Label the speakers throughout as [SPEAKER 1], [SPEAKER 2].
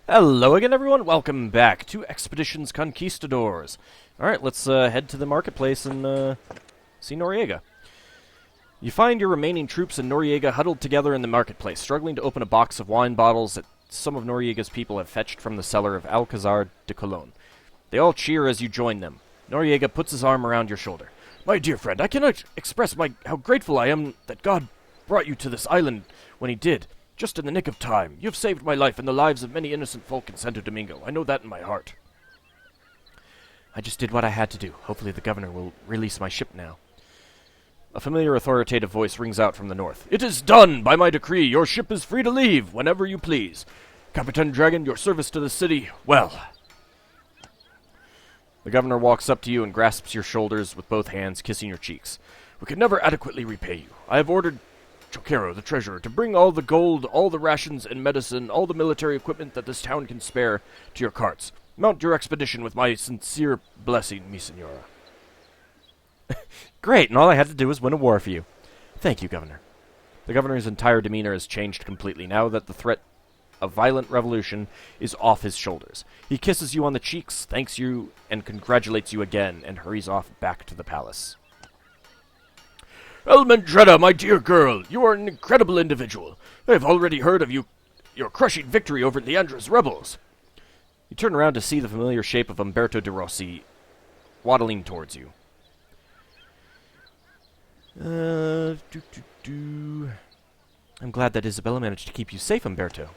[SPEAKER 1] Hello again, everyone. Welcome back to Expeditions Conquistadors. Alright, let's head to the marketplace and see Noriega. You find your remaining troops in Noriega huddled together in the marketplace, struggling to open a box of wine bottles that some of Noriega's people have fetched from the cellar of Alcazar de Colon. They all cheer as you join them. Noriega puts his arm around your shoulder. My dear friend, I cannot express how grateful I am that God brought you to this island when he did. Just in the nick of time. You've saved my life and the lives of many innocent folk in Santo Domingo. I know that in my heart. I just did what I had to do. Hopefully the governor will release my ship now. A familiar authoritative voice rings out from the north. It is done! By my decree, your ship is free to leave whenever you please. Captain Dragon, your service to the city, well. The governor walks up to you and grasps your shoulders with both hands, kissing your cheeks. We can never adequately repay you. I have ordered Chokero, the treasurer, to bring all the gold, all the rations and medicine, all the military equipment that this town can spare to your carts. Mount your expedition with my sincere blessing, mi senora. Great, and all I had to do was win a war for you. Thank you, Governor. The governor's entire demeanor has changed completely now that the threat of violent revolution is off his shoulders. He kisses you on the cheeks, thanks you, and congratulates you again, and hurries off back to the palace. Elmendreda, my dear girl, you are an incredible individual. I have already heard of your crushing victory over Leandra's rebels. You turn around to see the familiar shape of Umberto de Rossi waddling towards you. I'm glad that Isabella managed to keep you safe, Umberto.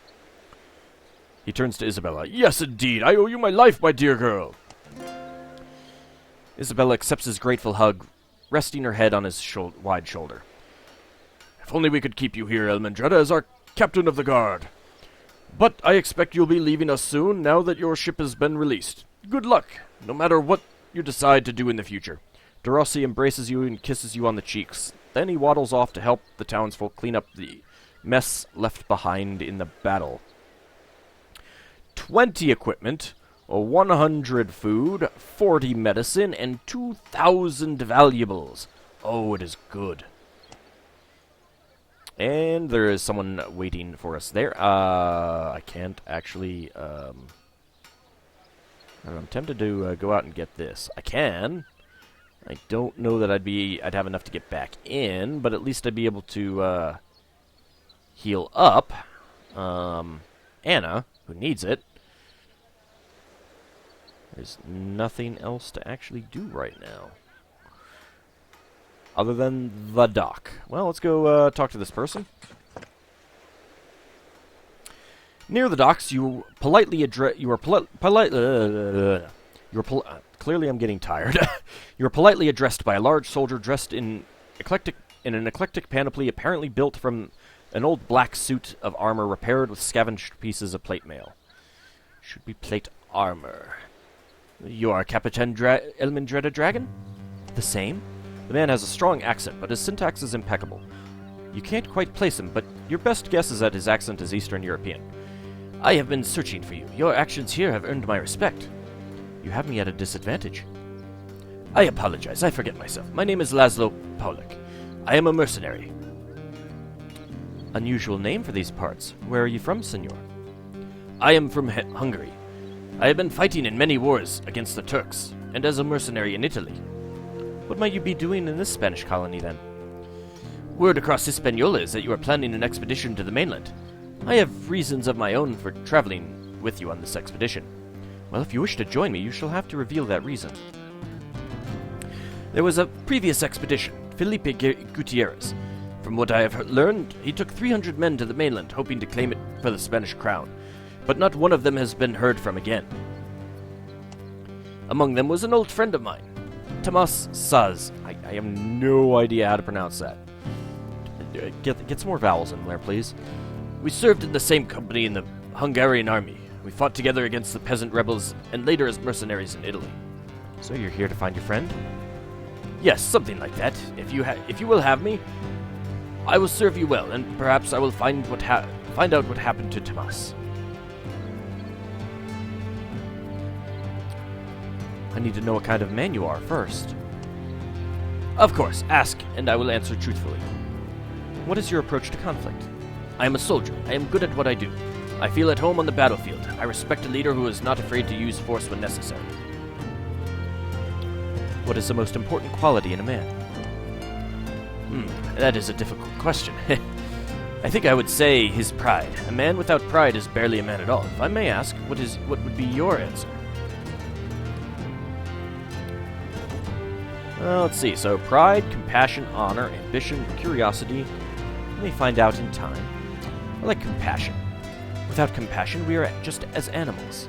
[SPEAKER 1] He turns to Isabella. Yes, indeed, I owe you my life, my dear girl. Isabella accepts his grateful hug, resting her head on his wide shoulder. If only we could keep you here, Elmendreda, as our captain of the guard. But I expect you'll be leaving us soon, now that your ship has been released. Good luck, no matter what you decide to do in the future. De Rossi embraces you and kisses you on the cheeks. Then he waddles off to help the townsfolk clean up the mess left behind in the battle. 20 equipment, 100 food, 40 medicine, and 2,000 valuables. Oh, it is good. And there is someone waiting for us there. I can't actually, I'm tempted to go out and get this. I can. I don't know that I'd have enough to get back in, but at least I'd be able to, heal up, Anna, who needs it. There's nothing else to actually do right now. Other than the dock. Well, let's go talk to this person. Near the docks, you politely address... Clearly I'm getting tired. You are politely addressed by a large soldier dressed in an eclectic panoply apparently built from an old black suit of armor repaired with scavenged pieces of plate mail. Should be plate armor. You are Captain Elmendreda Dragon? The same? The man has a strong accent, but his syntax is impeccable. You can't quite place him, but your best guess is that his accent is Eastern European. I have been searching for you. Your actions here have earned my respect. You have me at a disadvantage. I apologize. I forget myself. My name is Laszlo Paulik. I am a mercenary. Unusual name for these parts. Where are you from, senor? I am from Hungary. I have been fighting in many wars against the Turks, and as a mercenary in Italy. What might you be doing in this Spanish colony, then? Word across Hispaniola is that you are planning an expedition to the mainland. I have reasons of my own for traveling with you on this expedition. Well, if you wish to join me, you shall have to reveal that reason. There was a previous expedition, Felipe Gutierrez. From what I have learned, he took 300 men to the mainland, hoping to claim it for the Spanish crown. But not one of them has been heard from again. Among them was an old friend of mine, Tomas Saz. I have no idea how to pronounce that. Get some more vowels in there, please. We served in the same company in the Hungarian army. We fought together against the peasant rebels, and later as mercenaries in Italy. So you're here to find your friend? Yes, something like that. If you will have me, I will serve you well, and perhaps I will find out what happened to Tomas. I need to know what kind of man you are first. Of course, ask, and I will answer truthfully. What is your approach to conflict? I am a soldier. I am good at what I do. I feel at home on the battlefield. I respect a leader who is not afraid to use force when necessary. What is the most important quality in a man? That is a difficult question. I think I would say his pride. A man without pride is barely a man at all. If I may ask, what would be your answer? Let's see. So, pride, compassion, honor, ambition, curiosity. We may find out in time. I like compassion. Without compassion, we are just as animals.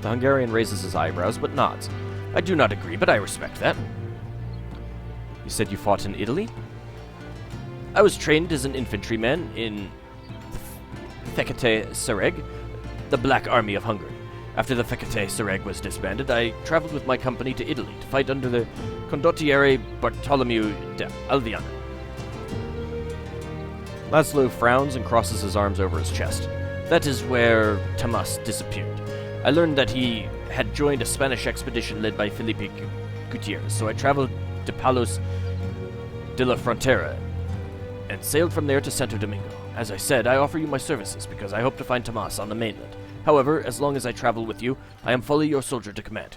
[SPEAKER 1] The Hungarian raises his eyebrows, but nods. I do not agree, but I respect that. You said you fought in Italy? I was trained as an infantryman in Fekete Sereg, the Black Army of Hungary. After the Fekete Sereg was disbanded, I traveled with my company to Italy to fight under the Condottiere Bartolomeo de Alviano. Laszlo frowns and crosses his arms over his chest. That is where Tomas disappeared. I learned that he had joined a Spanish expedition led by Felipe Gutierrez, so I traveled to Palos de la Frontera and sailed from there to Santo Domingo. As I said, I offer you my services because I hope to find Tomas on the mainland. However, as long as I travel with you, I am fully your soldier to command.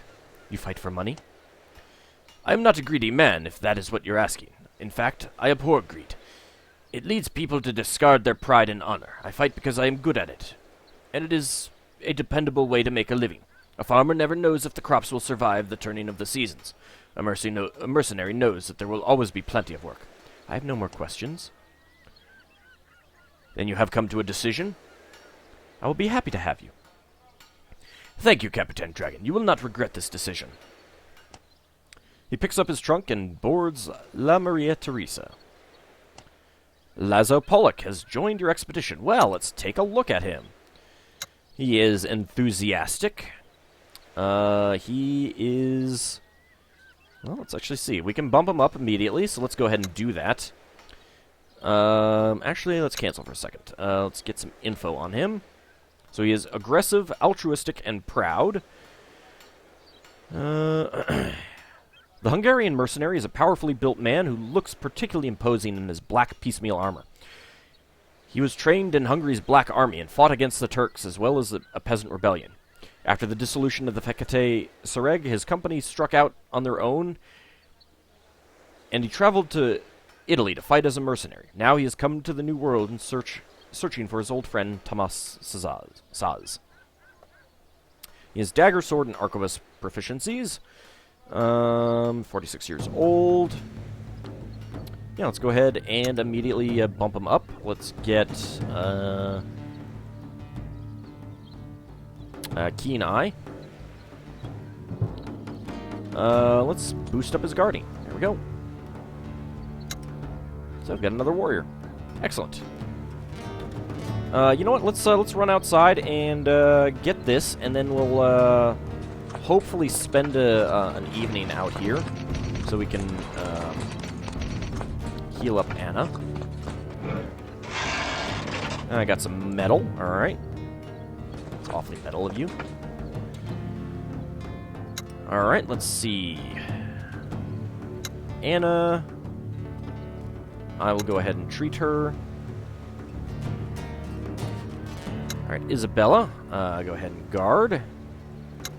[SPEAKER 1] You fight for money? I am not a greedy man, if that is what you're asking. In fact, I abhor greed. It leads people to discard their pride and honor. I fight because I am good at it, and it is a dependable way to make a living. A farmer never knows if the crops will survive the turning of the seasons. A mercenary knows that there will always be plenty of work. I have no more questions. Then you have come to a decision? I will be happy to have you. Thank you, Captain Dragon. You will not regret this decision. He picks up his trunk and boards La Maria Teresa. Lazo Pollock has joined your expedition. Well, let's take a look at him. He is enthusiastic. He is... Well, let's actually see. We can bump him up immediately, so let's go ahead and do that. Actually, let's cancel for a second. Let's get some info on him. So he is aggressive, altruistic, and proud. The Hungarian mercenary is a powerfully built man who looks particularly imposing in his black piecemeal armor. He was trained in Hungary's Black Army and fought against the Turks as well as a peasant rebellion. After the dissolution of the Fekete Sereg, his company struck out on their own, and he traveled to Italy to fight as a mercenary. Now he has come to the New World in searching for his old friend Tomas Saz. He has dagger, sword, and arquebus proficiencies. 46 years old. Yeah, let's go ahead and immediately bump him up. Let's get Keen Eye. Let's boost up his guarding. There we go. So I've got another warrior. Excellent. You know what? Let's run outside and get this, and then we'll hopefully spend an evening out here, so we can heal up Anna. I got some metal. All right. It's awfully metal of you. All right. Let's see. Anna. I will go ahead and treat her. Alright, Isabella, go ahead and guard.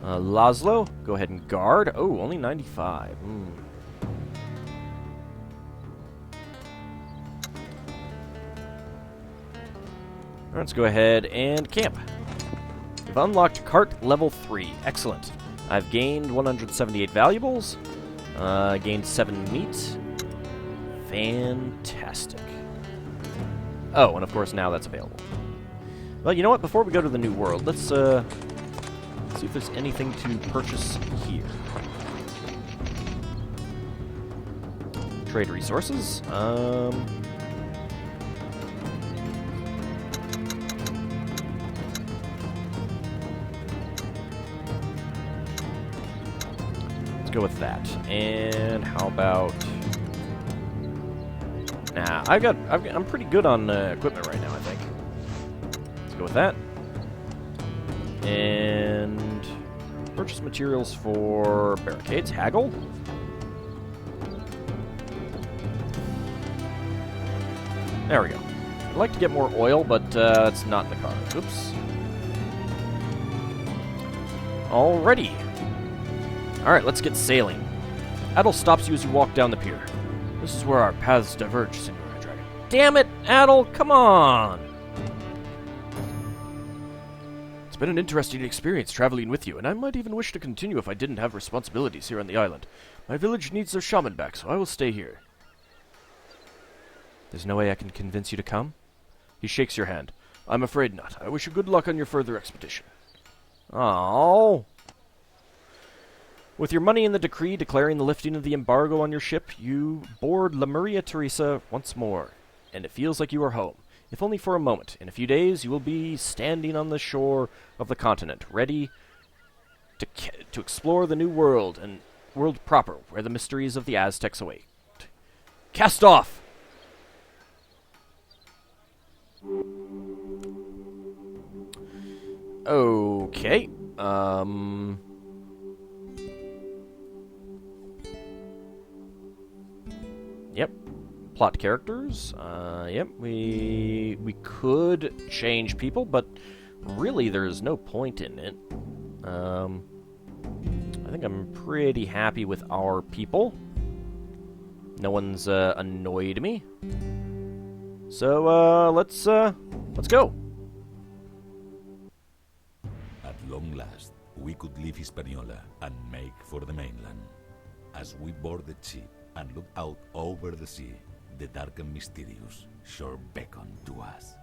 [SPEAKER 1] Laszlo, go ahead and guard. Oh, only 95. Let's go ahead and camp. We've unlocked cart level 3. Excellent. I've gained 178 valuables. Gained 7 meat. Fantastic. Oh, and of course now that's available. Well, you know what? Before we go to the New World, let's see if there's anything to purchase here. Trade resources. Let's go with that. And how about... Nah, I'm pretty good on equipment right now, I think. Let's go with that. And purchase materials for barricades. Haggle. There we go. I'd like to get more oil, but it's not in the cards. Oops. Alrighty. Alright, let's get sailing. Adel stops you as you walk down the pier. This is where our paths diverge, Senor AuldDragon. Damn it, Adel, come on! It's been an interesting experience traveling with you, and I might even wish to continue if I didn't have responsibilities here on the island. My village needs their shaman back, so I will stay here. There's no way I can convince you to come? He shakes your hand. I'm afraid not. I wish you good luck on your further expedition. Oh. With your money in the decree declaring the lifting of the embargo on your ship, you board La Maria Teresa once more, and it feels like you are home, if only for a moment. In a few days, you will be standing on the shore of the continent, ready to explore the new world, and world proper, where the mysteries of the Aztecs await. Cast off! Okay. Yep. Plot characters. Yep. We could change people, but really there's no point in it. I think I'm pretty happy with our people. No one's annoyed me. So let's go.
[SPEAKER 2] At long last, we could leave Hispaniola and make for the mainland. As we board the ship and looked out over the sea, the dark and mysterious shore beckoned to us.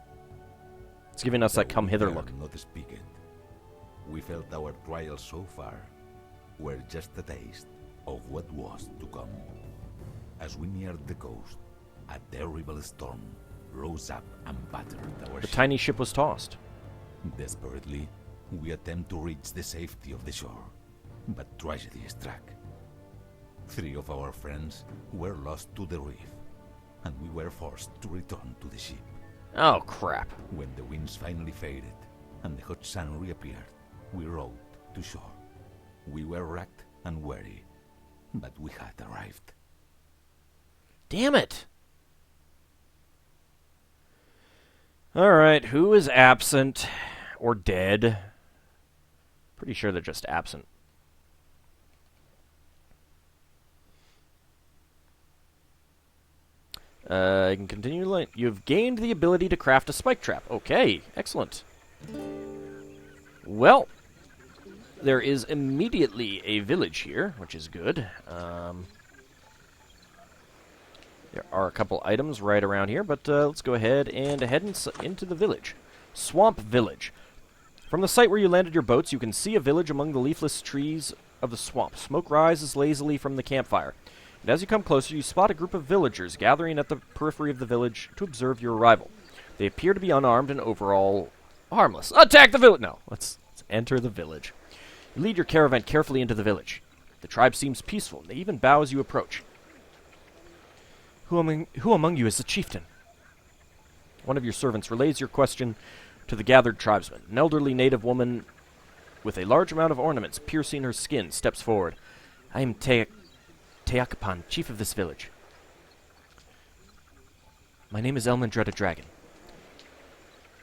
[SPEAKER 1] It's giving us that come hither
[SPEAKER 2] we
[SPEAKER 1] look.
[SPEAKER 2] Not speak it. We felt our trials so far were just a taste of what was to come. As we neared the coast, a terrible storm rose up and battered our
[SPEAKER 1] The
[SPEAKER 2] ship.
[SPEAKER 1] tiny ship was tossed.
[SPEAKER 2] Desperately, we attempt to reach the safety of the shore, but tragedy struck. 3 of our friends were lost to the reef, and we were forced to return to the ship.
[SPEAKER 1] Oh, crap.
[SPEAKER 2] When the winds finally faded and the hot sun reappeared, we rowed to shore. We were wrecked and weary, but we had arrived.
[SPEAKER 1] Damn it! Alright, who is absent or dead? Pretty sure they're just absent. I can continue. You've gained the ability to craft a spike trap. Okay, excellent. Well, there is immediately a village here, which is good. There are a couple items right around here, but let's go ahead and head into the village. Swamp Village. From the site where you landed your boats, you can see a village among the leafless trees of the swamp. Smoke rises lazily from the campfire. And as you come closer, you spot a group of villagers gathering at the periphery of the village to observe your arrival. They appear to be unarmed and overall harmless. Attack the village! No, let's enter the village. You lead your caravan carefully into the village. The tribe seems peaceful, and they even bow as you approach. Who among you is the chieftain? One of your servants relays your question to the gathered tribesmen. An elderly native woman with a large amount of ornaments piercing her skin steps forward. I am Teacapan, chief of this village. My name is AuldDragon.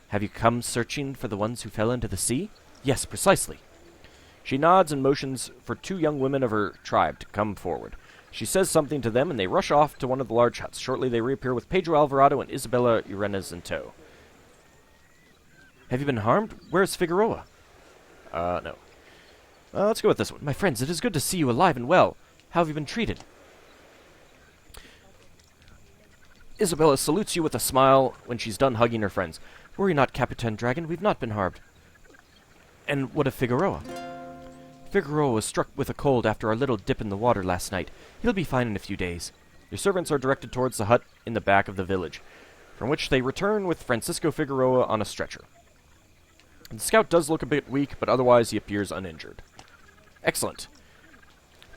[SPEAKER 1] Have you come searching for the ones who fell into the sea? Yes, precisely. She nods and motions for 2 young women of her tribe to come forward. She says something to them, and they rush off to one of the large huts. Shortly, they reappear with Pedro Alvarado and Isabella Urenas in tow. Have you been harmed? Where's Figueroa? No. Let's go with this one. My friends, it is good to see you alive and well. How have you been treated? Isabella salutes you with a smile when she's done hugging her friends. Worry not, Capitan Dragon. We've not been harmed. And what of Figueroa? Figueroa was struck with a cold after our little dip in the water last night. He'll be fine in a few days. Your servants are directed towards the hut in the back of the village, from which they return with Francisco Figueroa on a stretcher. The scout does look a bit weak, but otherwise he appears uninjured. Excellent.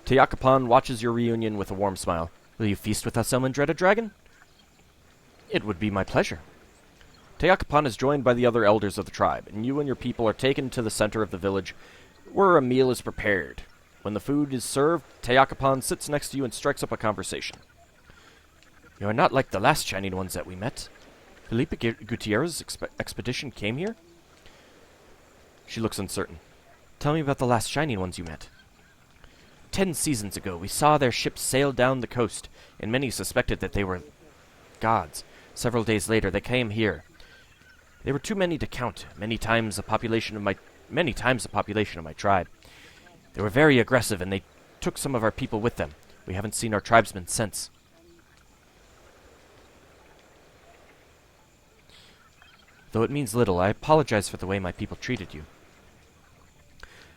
[SPEAKER 1] Teacapan watches your reunion with a warm smile. Will you feast with us, AuldDragon? It would be my pleasure. Teacapan is joined by the other elders of the tribe, and you and your people are taken to the center of the village, where a meal is prepared. When the food is served, Teacapan sits next to you and strikes up a conversation. You are not like the last shining ones that we met. Felipe Gutierrez's expedition came here? She looks uncertain. Tell me about the last shining ones you met. 10 seasons ago, we saw their ships sail down the coast, and many suspected that they were gods. Several days later, they came here. They were too many to count, many times the population of my tribe. They were very aggressive, and they took some of our people with them. We haven't seen our tribesmen since. Though it means little, I apologize for the way my people treated you.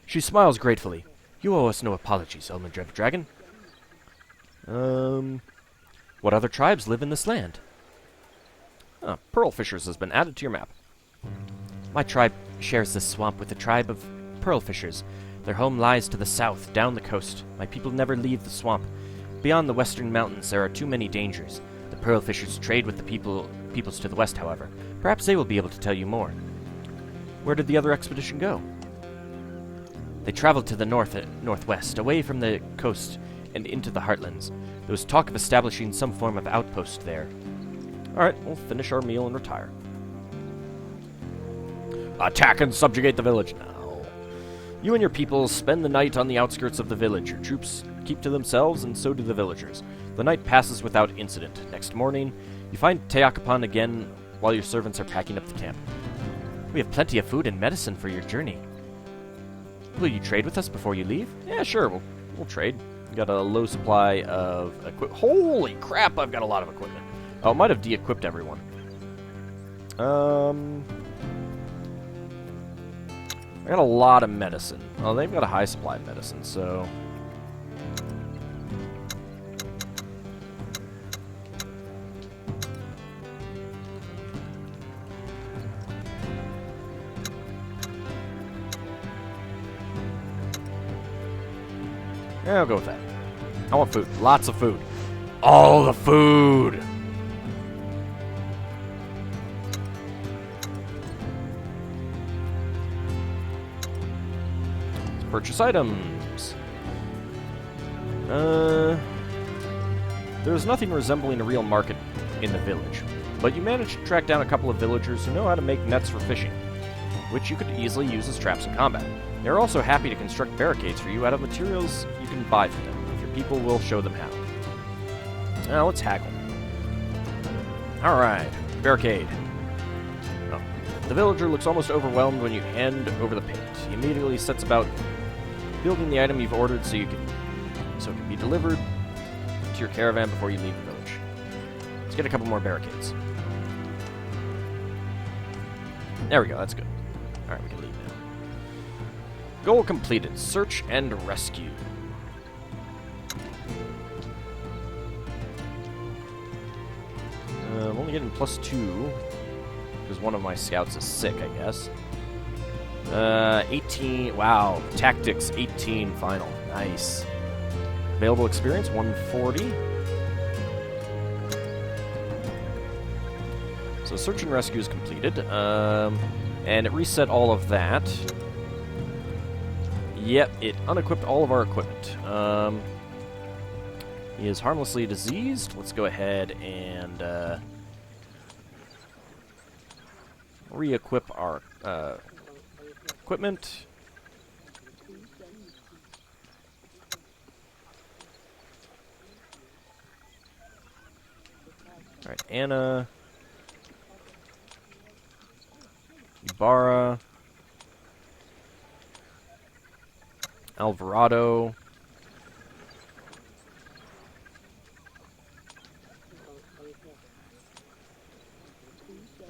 [SPEAKER 1] She smiles gratefully. You owe us no apologies, AuldDragon. What other tribes live in this land? Pearl Fishers has been added to your map. My tribe shares this swamp with the tribe of Pearl Fishers. Their home lies to the south, down the coast. My people never leave the swamp. Beyond the western mountains, there are too many dangers. The Pearl Fishers trade with the peoples to the west, however. Perhaps they will be able to tell you more. Where did the other expedition go? They traveled to the northwest, away from the coast and into the heartlands. There was talk of establishing some form of outpost there. Alright, we'll finish our meal and retire. Attack and subjugate the village now. You and your people spend the night on the outskirts of the village. Your troops keep to themselves, and so do the villagers. The night passes without incident. Next morning, you find Teakapan again while your servants are packing up the camp. We have plenty of food and medicine for your journey. Will you trade with us before you leave? Yeah, sure, we'll trade. Got a low supply of equipment. Holy crap, I've got a lot of equipment. Oh, I might have de-equipped everyone. I got a lot of medicine. Oh, they've got a high supply of medicine, so... yeah, I'll go with that. I want food. Lots of food. All the food! Purchase items. There's nothing resembling a real market in the village, but you managed to track down a couple of villagers who know how to make nets for fishing, which you could easily use as traps in combat. They're also happy to construct barricades for you out of materials you can buy from them. If your people will show them how. Now let's haggle. Alright, barricade. Oh. The villager looks almost overwhelmed when you hand over the paint. He immediately sets about building the item you've ordered so it can be delivered to your caravan before you leave the village. Let's get a couple more barricades. There we go, that's good. Alright, we can leave now. Goal completed. Search and rescue. I'm only getting +2 because one of my scouts is sick, I guess. 18. Wow. Tactics 18 final. Nice. Available experience 140. So search and rescue is completed. And it reset all of that. Yep, it unequipped all of our equipment. He is harmlessly diseased. Let's go ahead and re-equip our equipment. Alright, Anna. Ibarra. Alvarado.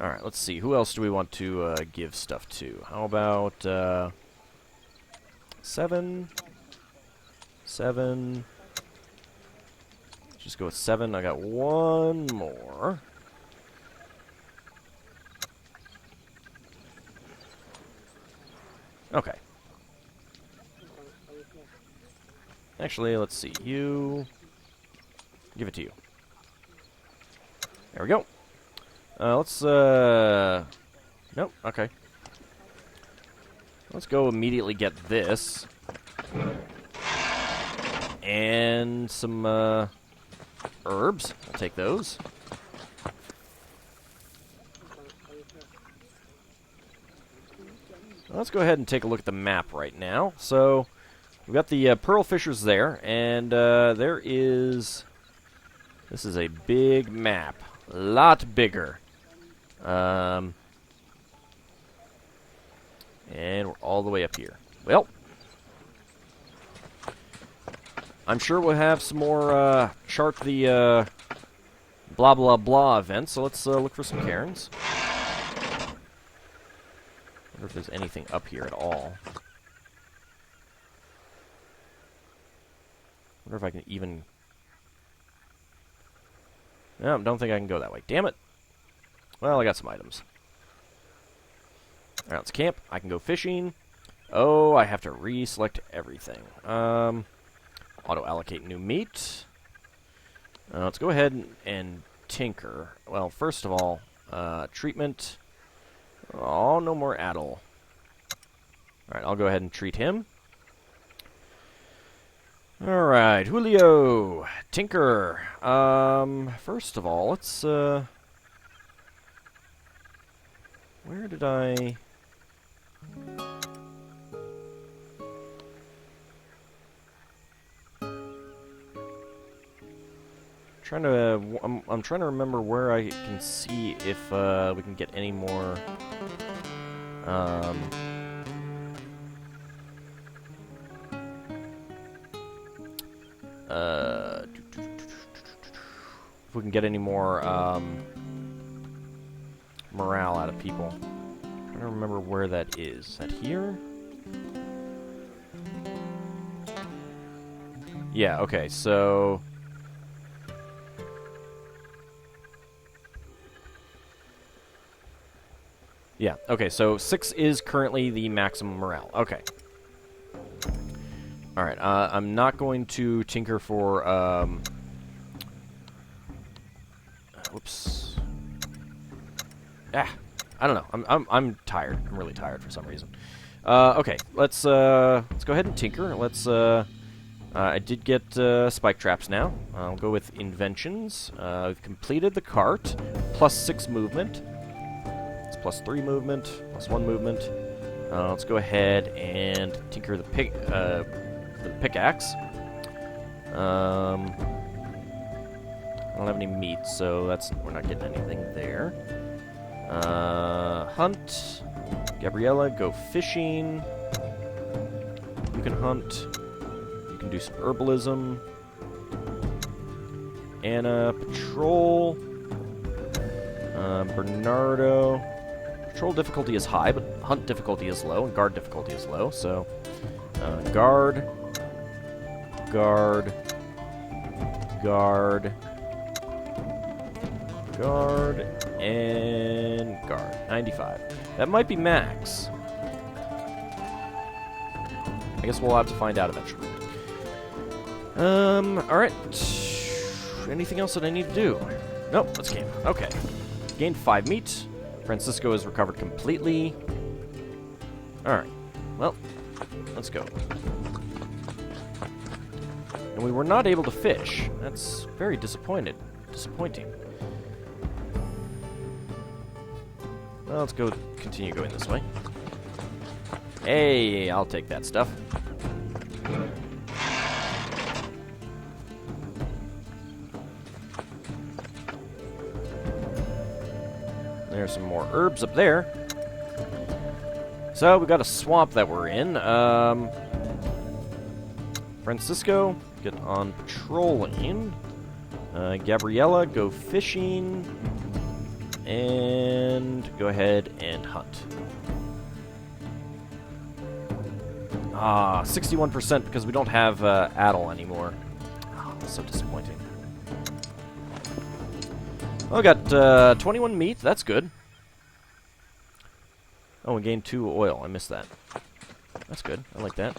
[SPEAKER 1] Alright, let's see. Who else do we want to give stuff to? How about 7? 7. Just go with 7. I got one more. Okay. Actually, let's see. You. Give it to you. There we go. Let's, nope, okay. Let's go immediately get this. And some, herbs. I'll take those. let's go ahead and take a look at the map right now. So, we've got the pearl fissures there, and there is... This is a big map. A lot bigger. And we're all the way up here. Well, I'm sure we'll have some more chart the blah blah blah events, so let's look for some cairns. Wonder if there's anything up here at all. Wonder if I can even... No, don't think I can go that way. Damn it! Well, I got some items. Alright, let's camp. I can go fishing. Oh, I have to reselect everything. Auto-allocate new meat. Let's go ahead and tinker. Well, first of all, treatment. Oh, no more Addle. Alright, I'll go ahead and treat him. Alright, Julio. Tinker. First of all, let's, where did I... I'm trying to remember where I can see if we can get any more if we can get any more morale out of people. I'm trying to remember where that is. Is that here? Yeah, okay, so... Yeah, okay, so 6 is currently the maximum morale. Okay. Alright, I'm not going to tinker for, whoops. Ah, I don't know. I'm tired. I'm really tired for some reason. Okay, let's go ahead and tinker. Let's, I did get, spike traps now. I'll go with inventions. We've completed the cart. Plus 6 movement. Plus 3 movement, plus 1 movement. Let's go ahead and tinker the pickaxe. I don't have any meat, so we're not getting anything there. Hunt. Gabriella, go fishing. You can hunt. You can do some herbalism. Anna, patrol. Bernardo. Patrol difficulty is high, but hunt difficulty is low, and guard difficulty is low, so... guard... Guard... Guard... Guard... And... Guard. 95. That might be max. I guess we'll have to find out eventually. Alright. Anything else that I need to do? Nope, let's camp. Okay. Gained 5 meat. Francisco is recovered completely. Alright. Well, let's go. And we were not able to fish. That's very disappointing. Well, let's go continue going this way. Hey, I'll take that stuff. There's some more herbs up there. So, we got a swamp that we're in. Francisco, get on patrolling. Gabriella, go fishing. And go ahead and hunt. 61% because we don't have Addle anymore. Oh, so disappointing. Well, I got 21 meat. That's good. Oh, we gained 2 oil. I missed that. That's good. I like that.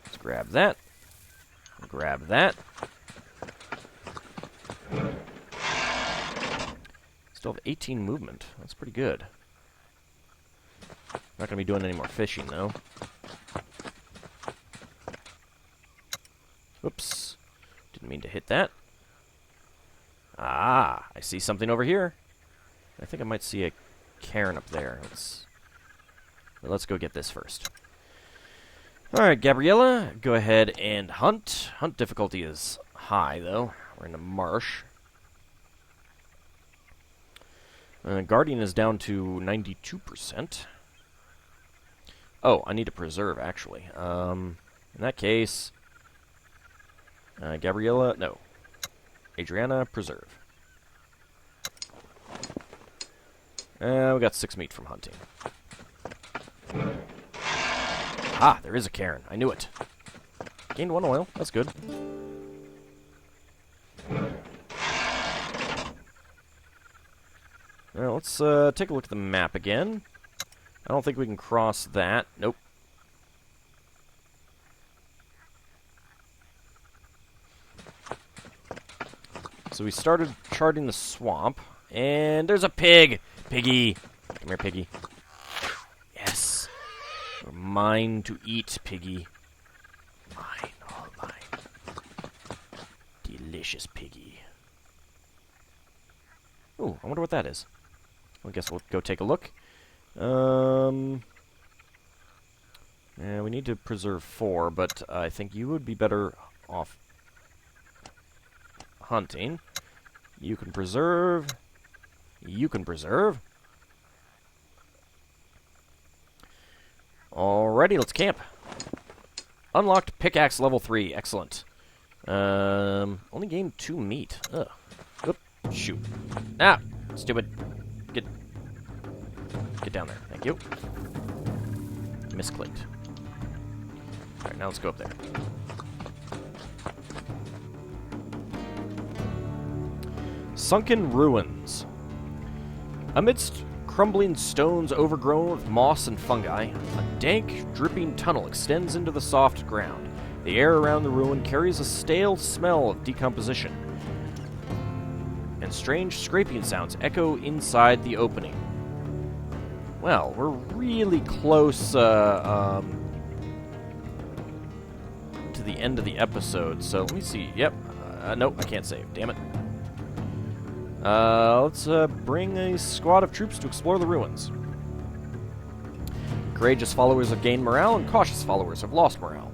[SPEAKER 1] Let's grab that. Grab that. Still have 18 movement. That's pretty good. Not going to be doing any more fishing, though. Oops. Didn't mean to hit that. Ah, I see something over here. I think I might see a cairn up there. Let's But let's go get this first. Alright, Gabriella, go ahead and hunt. Hunt difficulty is high, though. We're in a marsh. Guardian is down to 92%. Oh, I need to preserve, actually. In that case, Gabriella, no. Adriana, preserve. We got 6 meat from hunting. Ah, there is a cairn. I knew it. Gained 1 oil. That's good. Well, let's take a look at the map again. I don't think we can cross that. Nope. So we started charting the swamp, and there's a pig! Piggy! Come here, piggy. Yes. You're mine to eat, piggy. Mine, all mine. Delicious piggy. Ooh, I wonder what that is. I guess we'll go take a look. Yeah, we need to preserve 4, but I think you would be better off hunting. You can preserve. You can preserve. Alrighty, let's camp. Unlocked pickaxe level 3. Excellent. Only gained 2 meat. Ugh. Oop. Shoot. Ah! Stupid. Get down there. Thank you. Misclicked. Alright, now let's go up there. Sunken ruins. Amidst crumbling stones overgrown with moss and fungi, a dank, dripping tunnel extends into the soft ground. The air around the ruin carries a stale smell of decomposition, and strange scraping sounds echo inside the opening. Well, we're really close to the end of the episode, so let me see. Yep. Nope, I can't save. Damn it. Let's bring a squad of troops to explore the ruins. Courageous followers have gained morale, and cautious followers have lost morale.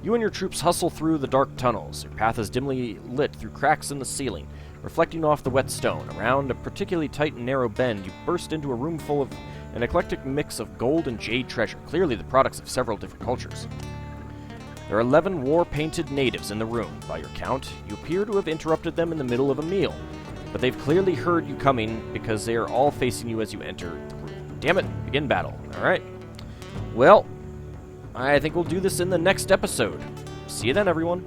[SPEAKER 1] You and your troops hustle through the dark tunnels. Your path is dimly lit through cracks in the ceiling, reflecting off the wet stone. Around a particularly tight and narrow bend, you burst into a room full of an eclectic mix of gold and jade treasure, clearly the products of several different cultures. There are 11 war-painted natives in the room. By your count, you appear to have interrupted them in the middle of a meal, but they've clearly heard you coming because they are all facing you as you enter the room. Damn it, begin battle. Alright. Well, I think we'll do this in the next episode. See you then, everyone.